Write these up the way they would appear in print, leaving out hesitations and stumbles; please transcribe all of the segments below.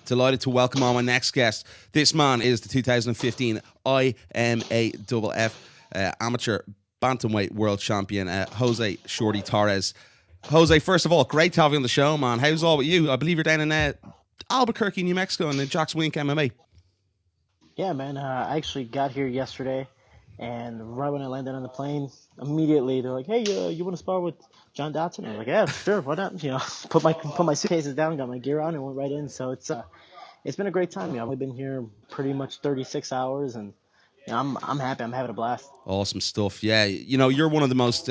Delighted to welcome on my next guest. This man is the 2015 IMAFF amateur bantamweight world champion, Jose "Shorty" Torres. Jose, first of all, great to have you on the show, man. How's all with you? I believe you're down in Albuquerque, New Mexico, in the Jack's Wink MMA. Yeah, man. I actually got here yesterday, and right when I landed on the plane, immediately they're like, "Hey, you want to spar with John Dotson?" And I'm like, "Yeah, sure, why not?" Put my suitcases down, got my gear on, and went right in. So it's been a great time. I've only been here pretty much 36 hours, and I'm happy. I'm having a blast. Awesome stuff. Yeah, you're one of the most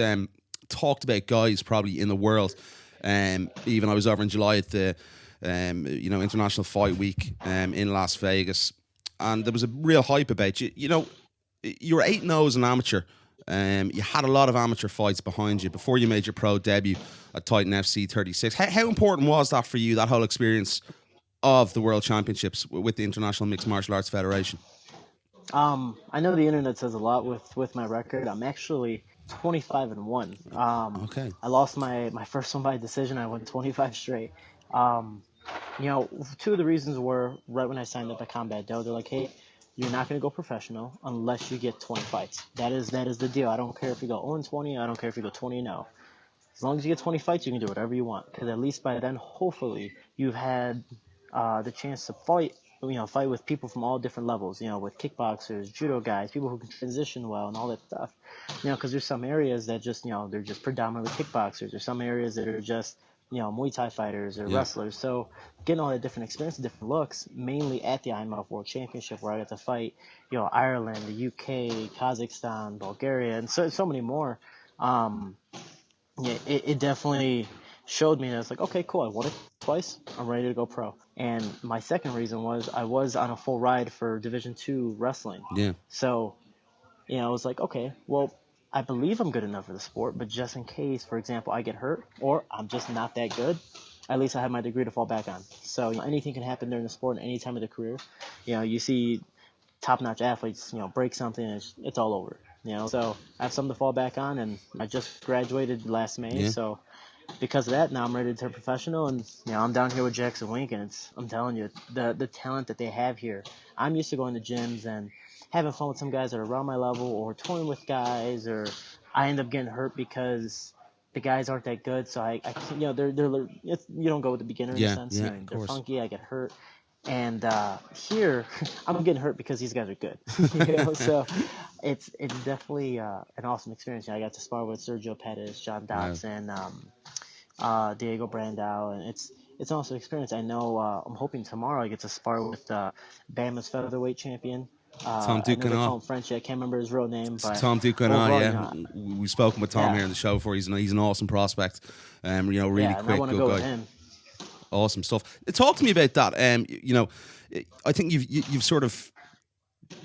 talked about guys probably in the world. Even I was over in July at the International Fight Week in Las Vegas, and there was a real hype about you. You were 8-0 as an amateur. You had a lot of amateur fights behind you before you made your pro debut at Titan FC 36. How important was that for you, that whole experience of the World Championships with the International Mixed Martial Arts Federation? I know the internet says a lot with my record. I'm actually 25-1. Okay. I lost my first one by decision. I went 25 straight. Two of the reasons were right when I signed up at Combat Dough, they're like, "Hey, you're not going to go professional unless you get 20 fights. That is the deal. I don't care if you go 0-20. I don't care if you go 20-0. As long as you get 20 fights, you can do whatever you want. Because at least by then, hopefully, you've had the chance to fight with people from all different levels. With kickboxers, judo guys, people who can transition well, and all that stuff. Because there's some areas that just they're just predominantly kickboxers. There's some areas that are just Muay Thai fighters or wrestlers. So getting all that different experience, different looks, mainly at the IMAF World Championship where I got to fight, Ireland, the UK, Kazakhstan, Bulgaria, and so many more. It definitely showed me that it's like, okay, cool, I won it twice, I'm ready to go pro. And my second reason was I was on a full ride for Division II wrestling. Yeah. So, I was like, okay, well, I believe I'm good enough for the sport, but just in case, for example, I get hurt or I'm just not that good, at least I have my degree to fall back on. So anything can happen during the sport at any time of the career. You see top-notch athletes, break something and it's all over. So I have something to fall back on, and I just graduated last May. Yeah. So because of that, now I'm ready to turn professional, and I'm down here with Jackson Wink, and I'm telling you, the talent that they have here. I'm used to going to gyms and having fun with some guys that are around my level, or toying with guys, or I end up getting hurt because the guys aren't that good. So I they're you don't go with the beginner in a sense. They're funky. I get hurt, and here I'm getting hurt because these guys are good. So it's definitely an awesome experience. I got to spar with Sergio Pettis, John Dotson, Diego Brandao, and it's an awesome experience. I know I'm hoping tomorrow I get to spar with Bama's featherweight champion. Tom Ducanal. French. I can't remember his real name, but Tom Ducanal. We've spoken with Tom here on the show before. He's an awesome prospect. Really quick, I want to good go guy. with him. Awesome stuff. Talk to me about that. I think you've sort of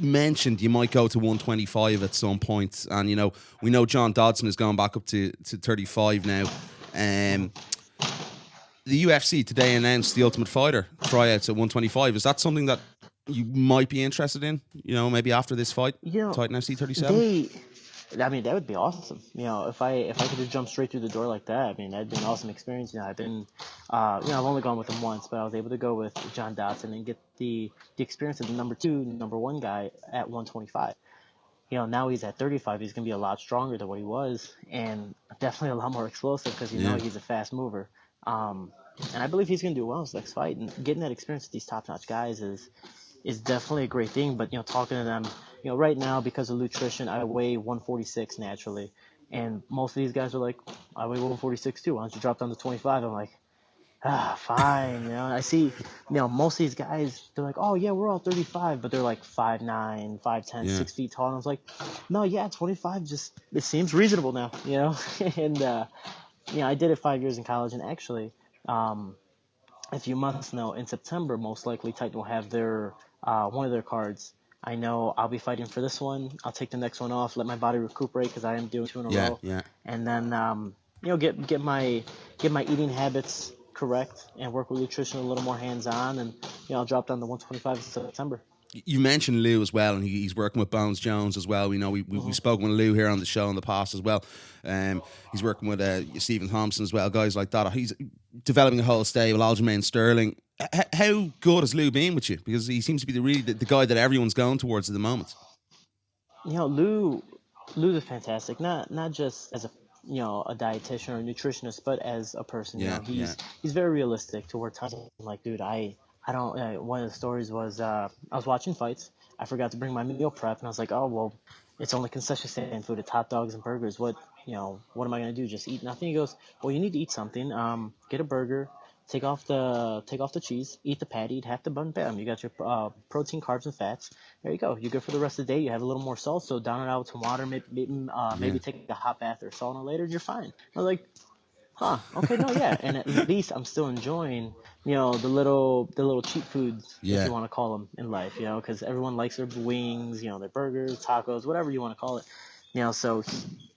mentioned you might go to 125 at some point, and we know John Dodson has gone back up to 35 now. The UFC today announced the Ultimate Fighter tryouts at 125. Is that something that you might be interested in, maybe after this fight, Titan FC 37? That would be awesome. If I could just jump straight through the door like that, that'd be an awesome experience. I've been, I've only gone with him once, but I was able to go with John Dotson and get the experience of the number 2, number 1 guy at 125. Now he's at 35. He's going to be a lot stronger than what he was, and definitely a lot more explosive because he's a fast mover. And I believe he's going to do well in his next fight. And getting that experience with these top-notch guys is definitely a great thing. But talking to them, right now because of nutrition, I weigh 146 naturally, and most of these guys are like, I weigh 146 too. Why don't you drop down to 25? I'm like, fine. I see, most of these guys, they're like, oh yeah, we're all 35, but they're like 5'9", 5'10", 6 feet tall. And I was like, no, 25, just it seems reasonable now, And I did it 5 years in college, and actually, if you must know, in September, most likely Titan will have their one of their cards. I know I'll be fighting for this one. I'll take the next one off, let my body recuperate because I am doing 2 in a row. Yeah. And then get my eating habits correct and work with nutrition a little more hands-on, and I'll drop down to 125 in September. You mentioned Lou as well, and he's working with Bones Jones as well. We've spoken with Lou here on the show in the past as well. He's working with Stephen Thompson as well, guys like that. He's developing a whole stable. Aljamain Sterling How good has Lou been with you? Because he seems to be the guy that everyone's going towards at the moment. Lou's fantastic. Not just as a dietitian or a nutritionist, but as a person. He's very realistic to where times I'm like, dude, I don't. One of the stories was I was watching fights. I forgot to bring my meal prep, and I was like, oh well, it's only concession stand food. It's hot dogs and burgers. What am I gonna do? Just eat nothing? He goes, well, you need to eat something. Get a burger. Take off the cheese, eat the patty, eat half the bun, bam. You got your protein, carbs, and fats. There you go. You're good for the rest of the day. You have a little more salt, so down it out with some water, maybe take a hot bath or sauna later, and you're fine. I was like, okay, no, yeah. And at least I'm still enjoying, the little cheap foods, if you want to call them in life, because everyone likes their wings, their burgers, tacos, whatever you want to call it, so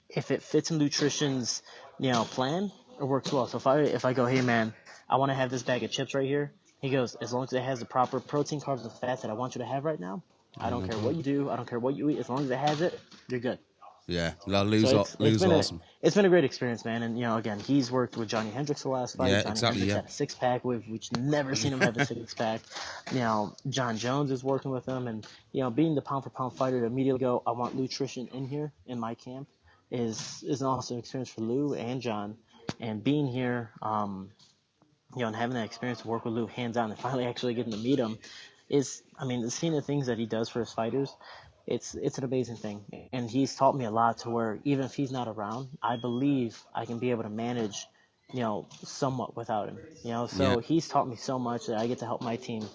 if it fits in nutrition's, plan, it works well. So if I go, hey man, I want to have this bag of chips right here. He goes, as long as it has the proper protein, carbs, and fats that I want you to have right now, I don't care what you do. I don't care what you eat. As long as it has it, you're good. Yeah, Lou's awesome. It's been a great experience, man. And, again, he's worked with Johnny Hendricks the last fight. Yeah, Johnny exactly, Hendricks had a six-pack, which never seen him have a six-pack. John Jones is working with him. And, being the pound-for-pound fighter to immediately go, I want nutrition in here, in my camp, is an awesome experience for Lou and John. And being here, and having that experience to work with Lou hands-on and finally actually getting to meet him seeing the things that he does for his fighters, it's an amazing thing. And he's taught me a lot to where even if he's not around, I believe I can be able to manage, somewhat without him. He's taught me so much that I get to help my team,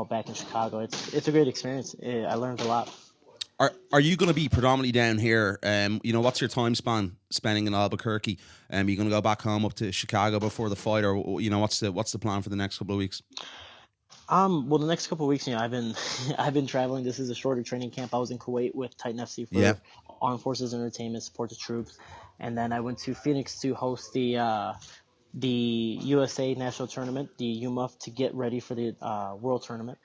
back in Chicago. It's a great experience. I learned a lot. Are you going to be predominantly down here? What's your time span spending in Albuquerque? Are you going to go back home up to Chicago before the fight, or what's the plan for the next couple of weeks? Well, the next couple of weeks, I've been traveling. This is a shorter training camp. I was in Kuwait with Titan FC for Armed Forces Entertainment, support the troops, and then I went to Phoenix to host the USA National Tournament, the UMUF, to get ready for the World Tournament.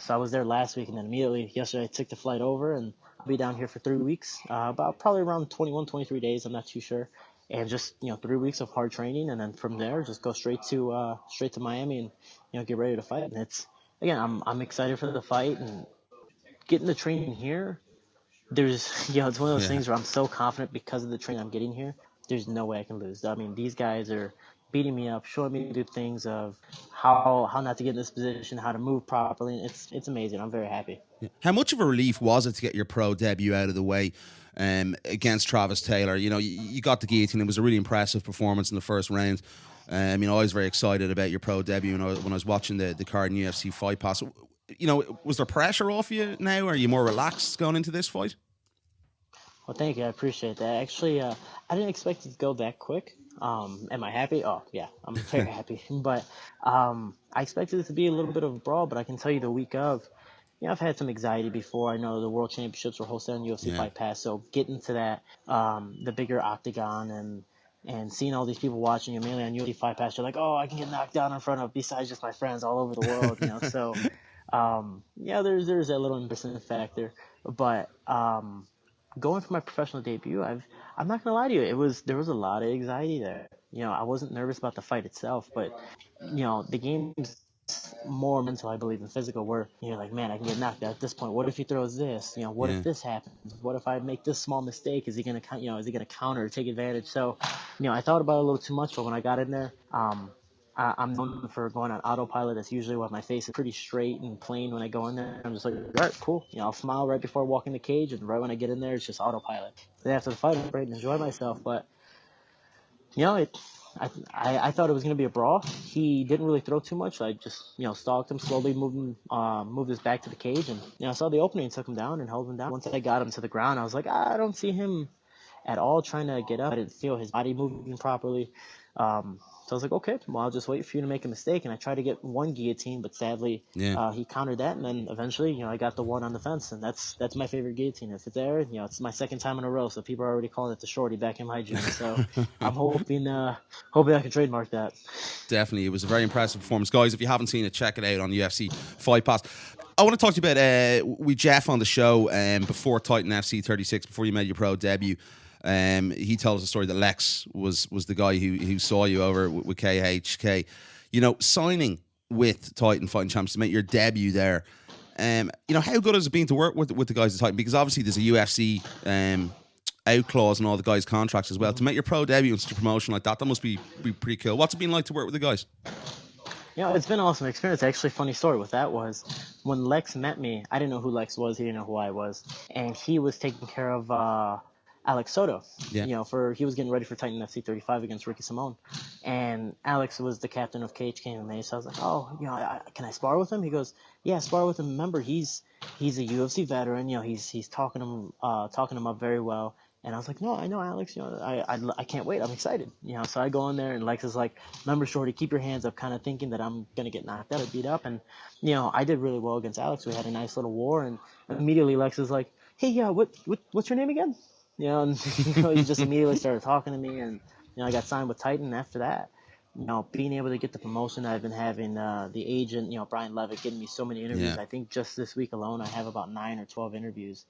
So I was there last week, and then immediately yesterday I took the flight over, and I'll be down here for 3 weeks, about probably around 21, 23 days. I'm not too sure. And just 3 weeks of hard training, and then from there just go straight to Miami and get ready to fight. And I'm excited for the fight and getting the training here. There's it's one of those things where I'm so confident because of the training I'm getting here. There's no way I can lose. I mean, these guys are beating me up, showing me to do things of how not to get in this position, how to move properly. It's amazing. I'm very happy. How much of a relief was it to get your pro debut out of the way against Travis Taylor? You got the guillotine. It was a really impressive performance in the first round. I was very excited about your pro debut when I was watching the card in UFC Fight Pass. Was there pressure off you now? Are you more relaxed going into this fight? Well, thank you. I appreciate that. Actually, I didn't expect it to go that quick. Am I happy? Oh, yeah, I'm very happy. But I expected it to be a little bit of a brawl, but I can tell you the week of, I've had some anxiety before. I know the World Championships were hosted on UFC Fight Pass, so getting to that, the bigger octagon and seeing all these people watching you, mainly on UFC Fight Pass, you're like, oh, I can get knocked down in front of, besides just my friends all over the world, So, there's that little embarrassment factor. But going for my professional debut, I'm not gonna lie to you, there was a lot of anxiety there. I wasn't nervous about the fight itself, but the game's more mental, I believe, than physical. Where you're like, man, I can get knocked out at this point. What if he throws this? What if this happens? What if I make this small mistake? Is he gonna counter or take advantage? So, I thought about it a little too much. But when I got in there, I'm known for going on autopilot. That's usually why my face is pretty straight and plain when I go in there. I'm just like, all right, cool. I'll smile right before I walk in the cage, and right when I get in there, it's just autopilot. Then after the fight, I'm ready to enjoy myself. But I thought it was going to be a brawl. He didn't really throw too much. I just stalked him, slowly moved his back to the cage, and I saw the opening and took him down and held him down. Once I got him to the ground, I was like, I don't see him at all trying to get up. I didn't feel his body moving properly. So I was like, okay, well, I'll just wait for you to make a mistake. And I tried to get one guillotine, but sadly, he countered that. And then eventually, I got the one on the fence. And that's my favorite guillotine. If it's there, it's my second time in a row. So people are already calling it the shorty back in my gym. So I'm hoping I can trademark that. Definitely. It was a very impressive performance. Guys, if you haven't seen it, check it out on UFC Fight Pass. I want to talk to you about, with Jeff on the show before Titan FC 36, before you made your pro debut. He tells the story that Lex was the guy who saw you over with KHK. Signing with Titan Fighting Champs to make your debut there. How good has it been to work with the guys at Titan? Because obviously there's a UFC out clause in all the guys' contracts as well. To make your pro debut in such a promotion like that must be pretty cool. What's it been like to work with the guys? It's been an awesome experience. Actually, funny story with that was when Lex met me, I didn't know who Lex was. He didn't know who I was. And he was taking care of Alex Soto. Yeah. He was getting ready for Titan FC 35 against Ricky Simone. And Alex was the captain of KHK MMA. So I was like, can I spar with him? He goes, yeah, spar with him. Remember, he's a UFC veteran. He's talking him up very well. And I was like, no, I know Alex. I can't wait. I'm excited. So I go in there, and Lex is like, remember, Shorty, keep your hands up, kind of thinking that I'm gonna get knocked out or beat up. And I did really well against Alex. We had a nice little war, and immediately Lex is like, hey, what's your name again? And he just immediately started talking to me, and I got signed with Titan after that. Being able to get the promotion that I've been having, the agent, Brian Levitt, getting me so many interviews. Yeah. I think just this week alone, I have about 9 or 12 interviews.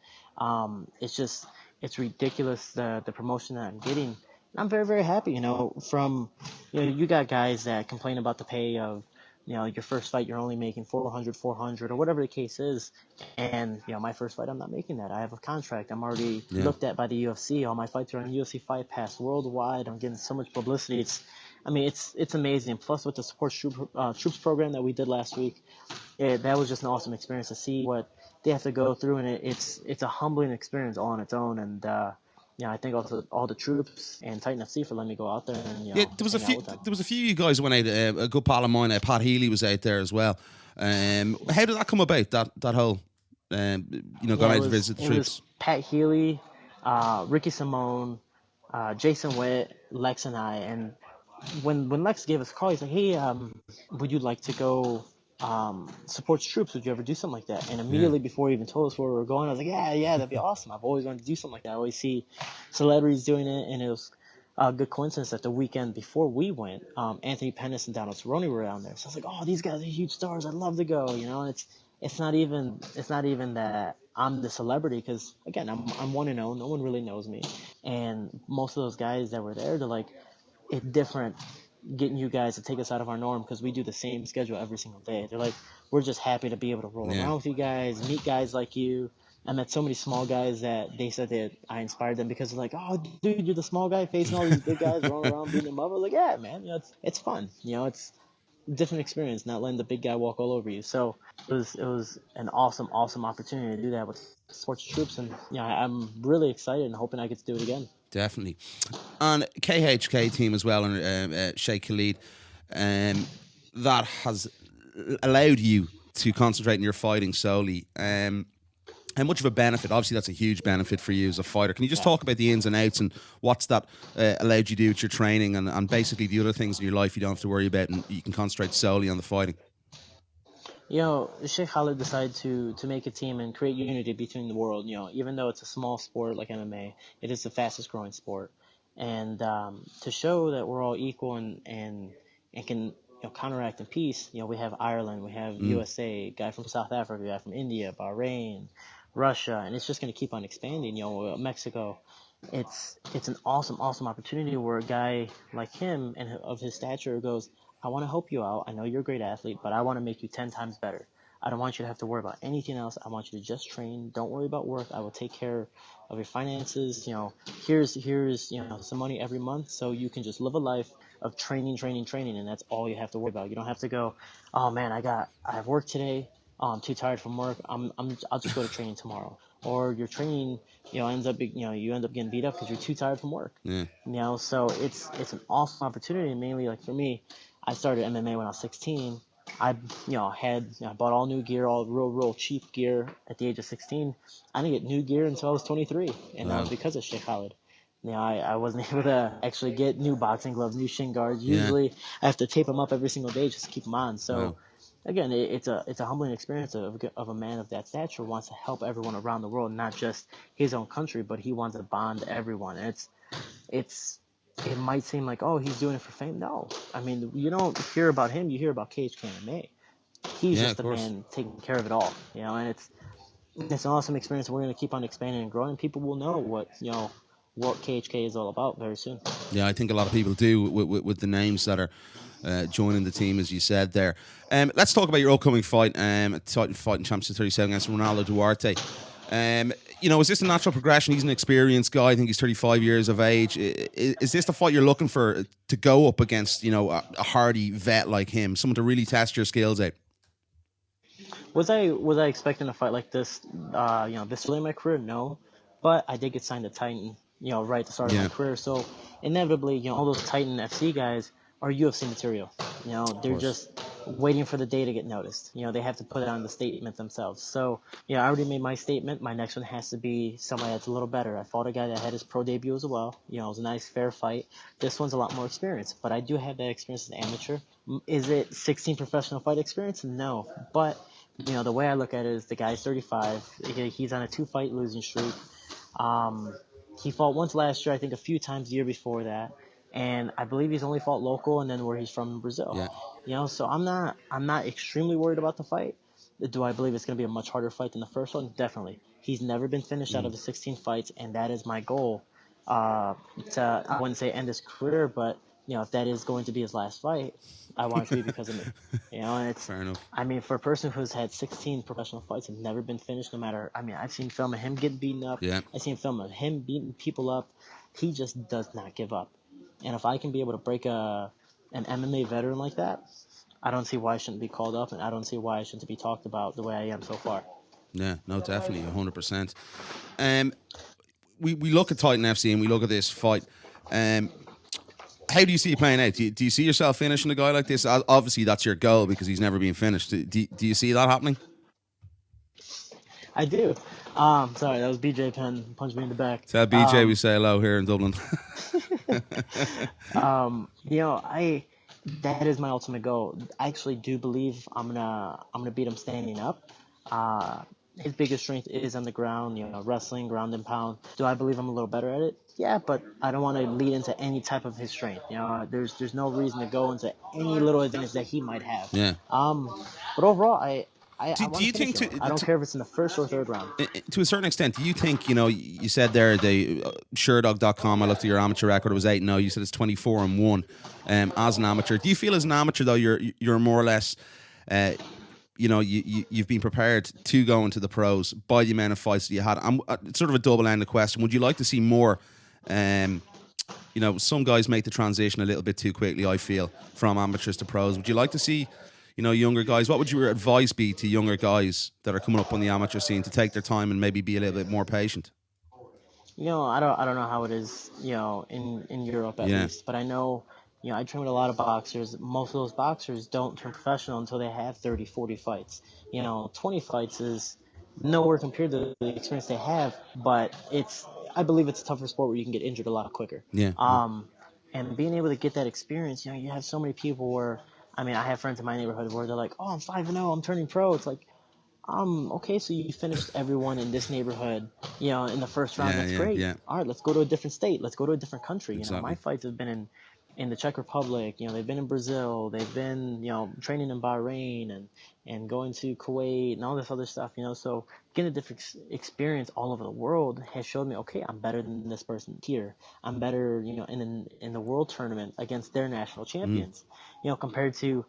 It's ridiculous the promotion that I'm getting. I'm very, very happy. You got guys that complain about the pay of, your first fight, you're only making 400, or whatever the case is. And, my first fight, I'm not making that. I have a contract. I'm already looked at by the UFC. All my fights are on UFC Fight Pass worldwide. I'm getting so much publicity. It's amazing. Plus, with the support troops program that we did last week, that was just an awesome experience to see what they have to go through, and it's a humbling experience all on its own. And I think also all the troops and Titan FC for letting me go out there. And there was a few of you guys went out. A good pal of mine, Pat Healy, was out there as well. How did that come about? That whole going out to visit the troops. It was Pat Healy, Ricky Simone, Jason Witt, Lex, and I. And when Lex gave us a call, he's like, hey, would you like to go support troops? Would you ever do something like that? And immediately before he even told us where we were going, I was like, yeah, that'd be awesome. I've always wanted to do something like that. I always see celebrities doing it, and it was a good coincidence that the weekend before we went, Anthony Pettis and Donald Cerrone were down there. So I was like, oh, these guys are huge stars. I'd love to go. And it's not even that I'm the celebrity, because again, I'm 1-0. No one really knows me, and most of those guys that were there, they're like, it's different getting you guys to take us out of our norm, because we do the same schedule every single day. They're like, we're just happy to be able to roll around with you guys, meet guys like you. I met so many small guys that they said that I inspired them, because they're like, oh, dude, you're the small guy facing all these big guys rolling around beating them up. I was like, yeah, man, it's fun. It's a different experience, not letting the big guy walk all over you. So it was an awesome Mm. opportunity to do that with sports troops, and I'm really excited and hoping I get to do it again. Definitely. And KHK team as well, and Sheikh Khalid, that has allowed you to concentrate on your fighting solely. How much of a benefit? Obviously, that's a huge benefit for you as a fighter. Can you just talk about the ins and outs and what's that allowed you to do with your training and basically the other things in your life you don't have to worry about, and you can concentrate solely on the fighting? Sheikh Khalid decided to make a team and create unity between the world. Even though it's a small sport like MMA, it is the fastest growing sport. And to show that we're all equal and can counteract in peace, we have Ireland, we have USA, guy from South Africa, guy from India, Bahrain, Russia, and it's just going to keep on expanding. Mexico. It's an awesome opportunity where a guy like him and of his stature goes, I want to help you out. I know you're a great athlete, but I want to make you 10 times better. I don't want you to have to worry about anything else. I want you to just train. Don't worry about work. I will take care of your finances. Here's some money every month, so you can just live a life of training, and that's all you have to worry about. You don't have to go, oh man, I have work today. I'm too tired from work. I'll just go to training tomorrow. Or your training, ends up, you end up getting beat up because you're too tired from work. Yeah. So it's an awesome opportunity. And mainly, like for me, I started MMA when I was 16. I bought all new gear, all real cheap gear at the age of 16. I didn't get new gear until I was 23, and that was because of Sheikh Khalid. I wasn't able to actually get new boxing gloves, new shin guards. Usually, I have to tape them up every single day just to keep them on. So, again, it's a humbling experience of a man of that stature who wants to help everyone around the world, not just his own country, but he wants to bond everyone. And it might seem like, oh, he's doing it for fame. No. I mean, you don't hear about him. You hear about KHK MMA. He's just the man taking care of it all. And it's an awesome experience. We're going to keep on expanding and growing. People will know what KHK is all about very soon. Yeah, I think a lot of people do with the names that are joining the team, as you said there. Let's talk about your upcoming fight, Titan Fighting Championship 37 against Ronaldo Duarte. Is this a natural progression? He's an experienced guy. I think he's 35 years of age. Is this the fight you're looking for to go up against, a hardy vet like him, someone to really test your skills out? Was I expecting a fight like this, this early in my career? No, but I did get signed to Titan, right at the start of my career. So inevitably, all those Titan FC guys are UFC material. They're just waiting for the day to get noticed. They have to put it on the statement themselves. So, I already made my statement. My next one has to be somebody that's a little better. I fought a guy that had his pro debut as well. It was a nice, fair fight. This one's a lot more experience, but I do have that experience as an amateur. Is it 16 professional fight experience? No, but the way I look at it is the guy's 35. He's on a 2-fight losing streak. He fought once last year, I think a few times the year before that. And I believe he's only fought local and then where he's from in Brazil. Yeah. So I'm not extremely worried about the fight. Do I believe it's going to be a much harder fight than the first one? Definitely. He's never been finished out of the 16 fights, and that is my goal. I wouldn't say end his career, but if that is going to be his last fight, I want it to be because of me. And it's fair enough. I mean, for a person who's had 16 professional fights and never been finished, I've seen film of him getting beaten up. Yeah. I've seen film of him beating people up. He just does not give up. And if I can be able to break an MMA veteran like that, I don't see why I shouldn't be called up, and I don't see why I shouldn't be talked about the way I am so far. Yeah, no, definitely, 100%. We look at Titan FC and we look at this fight. How do you see it playing out? Do you see yourself finishing a guy like this? Obviously, that's your goal because he's never been finished. Do you see that happening? I do. Sorry, that was BJ Penn punched me in the back. Tell BJ we say hello here in Dublin. That is my ultimate goal. I actually do believe I'm gonna beat him standing up. His biggest strength is on the ground, wrestling, ground and pound. Do I believe I'm a little better at it? Yeah, but I don't want to lead into any type of his strength. There's no reason to go into any little advantage that he might have. Yeah. But overall, I do you think I don't care if it's in the first or third round. To a certain extent, do you think, you said there, the Suredog.com, I looked at your amateur record, it was 8-0. You said it's 24-1 as an amateur. Do you feel as an amateur, though, you're more or less, you've been prepared to go into the pros by the amount of fights that you had? It's sort of a double-ended question. Would you like to see more? Some guys make the transition a little bit too quickly, I feel, from amateurs to pros. Would you like to see younger guys? What would your advice be to younger guys that are coming up on the amateur scene to take their time and maybe be a little bit more patient? I don't know how it is, in Europe at least, but I know, I train with a lot of boxers. Most of those boxers don't turn professional until they have 30, 40 fights. 20 fights is nowhere compared to the experience they have, but I believe it's a tougher sport where you can get injured a lot quicker. Yeah. And being able to get that experience, you have so many people where, I have friends in my neighborhood where they're like, oh, I'm 5-0, I'm turning pro. It's like, okay, so you finished everyone in this neighborhood, in the first round. That's great. Yeah. All right, let's go to a different state. Let's go to a different country. Exactly. My fights have been in the Czech Republic. They've been in Brazil. They've been, training in Bahrain and going to Kuwait and all this other stuff. So getting a different experience all over the world has showed me, okay, I'm better than this person here. I'm better, in the world tournament against their national champions. Compared to,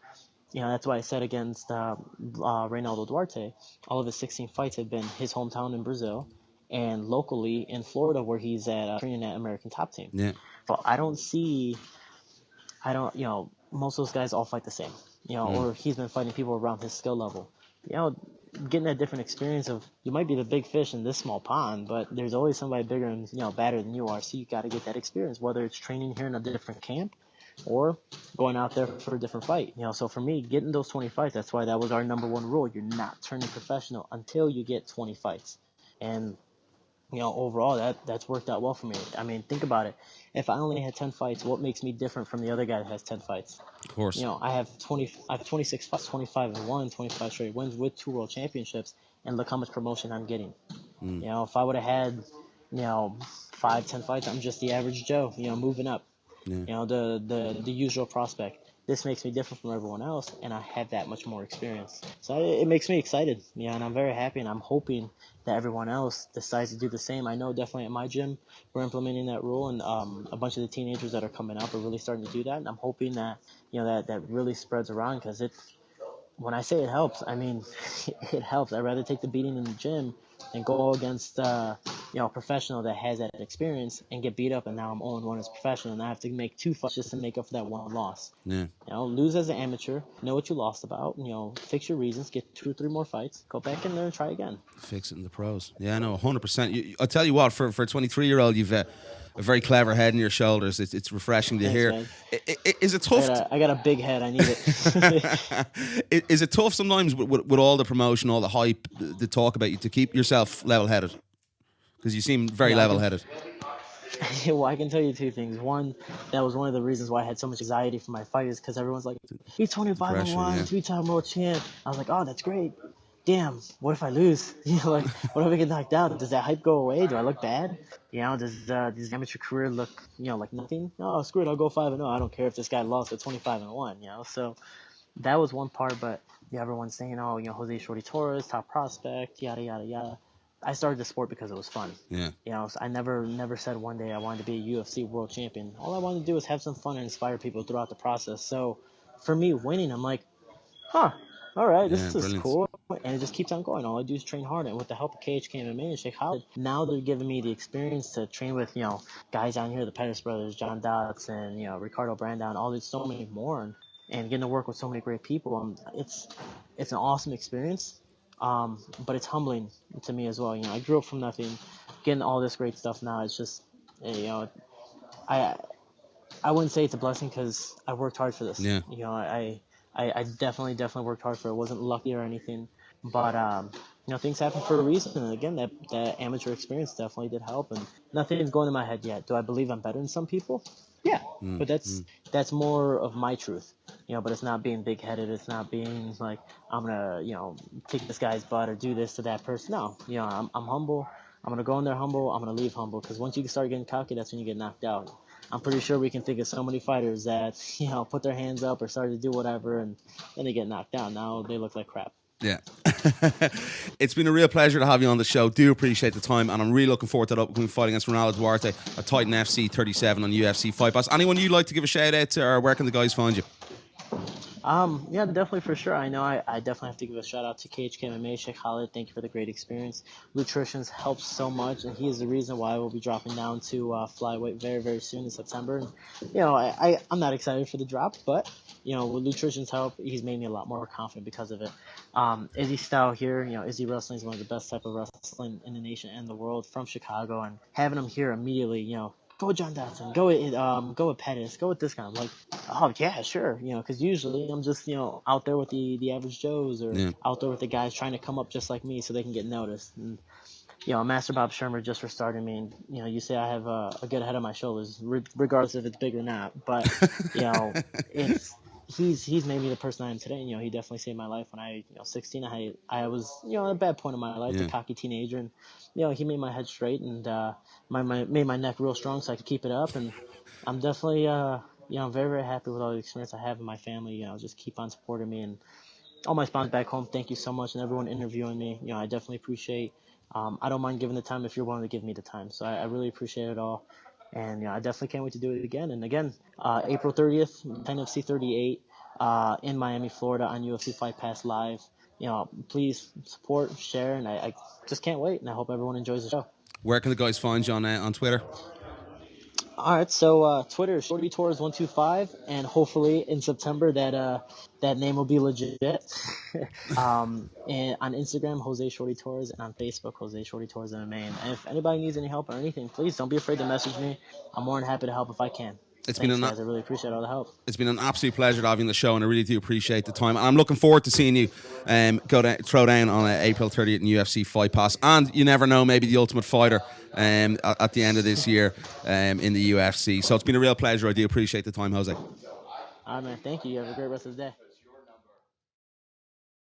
that's why I said against Ronaldo Duarte, all of his 16 fights have been his hometown in Brazil and locally in Florida where he's at training at American Top Team. Yeah. So most of those guys all fight the same, or he's been fighting people around his skill level. Getting that different experience of, you might be the big fish in this small pond, but there's always somebody bigger and, badder than you are. So you got to get that experience, whether it's training here in a different camp or going out there for a different fight. So for me, getting those 20 fights, that's why that was our number one rule. You're not turning professional until you get 20 fights. And, overall, that's worked out well for me. Think about it. If I only had 10 fights, what makes me different from the other guy that has 10 fights? Of course. I have 26 fights, 25-1, 25 straight wins with 2 world championships, and look how much promotion I'm getting. If I would have had, 5-10 fights, I'm just the average Joe, moving up. Yeah. The usual prospect. this makes me different from everyone else, and I have that much more experience. So it makes me excited, and I'm very happy, and I'm hoping that everyone else decides to do the same. I know definitely at my gym we're implementing that rule, and a bunch of the teenagers that are coming up are really starting to do that, and I'm hoping that that really spreads around, because when I say it helps, I mean it helps. I'd rather take the beating in the gym and go against a professional that has that experience and get beat up, and now I'm 0-1 as a professional, and I have to make 2 fights just to make up for that 1 loss. Yeah. Lose as an amateur, know what you lost about, fix your reasons, get 2 or 3 more fights, go back in there and try again. Fix it in the pros. Yeah, no, 100%. I'll tell you what, for a 23-year-old, you've a very clever head on your shoulders. It's refreshing to hear. Is it tough? I got a big head. I need it. Is it tough sometimes with all the promotion, all the hype, the talk about you, to keep yourself level-headed? Because you seem very level-headed. Well, I can tell you 2 things. One, that was one of the reasons why I had so much anxiety for my fight, is because everyone's like, he's 25-1, 3-time world champ. I was like, oh, that's great. Damn, what if I lose? What if I get knocked out? Does that hype go away? Do I look bad? Does this amateur career look, like nothing? Oh, screw it, I'll go 5-0. I don't care if this guy lost at 25-1, So that was one part, but everyone's saying, oh, Jose Shorty Torres, top prospect, yada, yada, yada. I started the sport because it was fun. Yeah. So I never said one day I wanted to be a UFC world champion. All I wanted to do was have some fun and inspire people throughout the process. So for me, winning, I'm like, all right, this is cool. And it just keeps on going. All I do is train hard. And with the help of KHK MMA and Sheikh Khalid, now they're giving me the experience to train with, guys down here, the Pettis brothers, John Dotz, and, Ricardo Brandon, all these, so many more. And getting to work with so many great people. It's an awesome experience. But it's humbling to me as well. I grew up from nothing, getting all this great stuff now. It's just, I wouldn't say it's a blessing, because I worked hard for this. Yeah. I definitely worked hard for it. It wasn't lucky or anything, but things happen for a reason. And again, that amateur experience definitely did help. And nothing's going in my head yet. Do I believe I'm better than some people? Yeah, but that's more of my truth, but it's not being big-headed. It's not being like, I'm going to, kick this guy's butt or do this to that person. No, I'm humble. I'm going to go in there humble. I'm going to leave humble, because once you start getting cocky, that's when you get knocked out. I'm pretty sure we can think of so many fighters that, put their hands up or started to do whatever, and then they get knocked down. Now they look like crap. Yeah. It's been a real pleasure to have you on the show. Do appreciate the time, and I'm really looking forward to that upcoming fight against Ronaldo Duarte at Titan FC 37 on UFC Fight Pass. Anyone you'd like to give a shout out to, or where can the guys find you? Yeah, definitely, for sure. I know I definitely have to give a shout out to KHK MMA, Sheikh Khalid. Thank you for the great experience. Nutrition's helped so much, and he is the reason why I will be dropping down to Flyweight very, very soon in September. And, I'm not excited for the drop, but, with Nutrition's help, he's made me a lot more confident because of it. Izzy style here, Izzy Wrestling is one of the best type of wrestling in the nation and the world, from Chicago, and having him here immediately, go with John Dotson, go with Pettis, go with this guy. I'm like, oh yeah, sure, because usually I'm just, out there with the average Joes, or out there with the guys trying to come up just like me so they can get noticed. And, Master Bob Shermer, just for starting me, and, you say I have a good head on my shoulders, regardless if it's big or not, but, he's made me the person I am today. And, he definitely saved my life when I, 16. I was, at a bad point in my life, a cocky teenager, and, he made my head straight, and made my neck real strong so I could keep it up. And I'm definitely, I'm very, very happy with all the experience I have in my family. Just keep on supporting me, and all my sponsors back home. Thank you so much, and everyone interviewing me. I definitely appreciate. I don't mind giving the time if you're willing to give me the time. So I really appreciate it all. And I definitely can't wait to do it again. And again, April 30th, 10 FC 38 in Miami, Florida on UFC Fight Pass Live. Please support, share, and I just can't wait. And I hope everyone enjoys the show. Where can the guys find you on Twitter? All right, so Twitter is Shorty Torres 125, and hopefully in September that name will be legit. And on Instagram, Jose Shorty Torres, and on Facebook, Jose Shorty Torres MMA. And if anybody needs any help or anything, please don't be afraid to message me. I'm more than happy to help if I can. Thanks, guys. I really appreciate all the help. It's been an absolute pleasure to have you on the show, and I really do appreciate the time. And I'm looking forward to seeing you throw down on April 30th in UFC Fight Pass. And you never know, maybe the Ultimate Fighter at the end of this year in the UFC. So it's been a real pleasure. I do appreciate the time, Jose. All right, man. Thank you. You have a great rest of the day.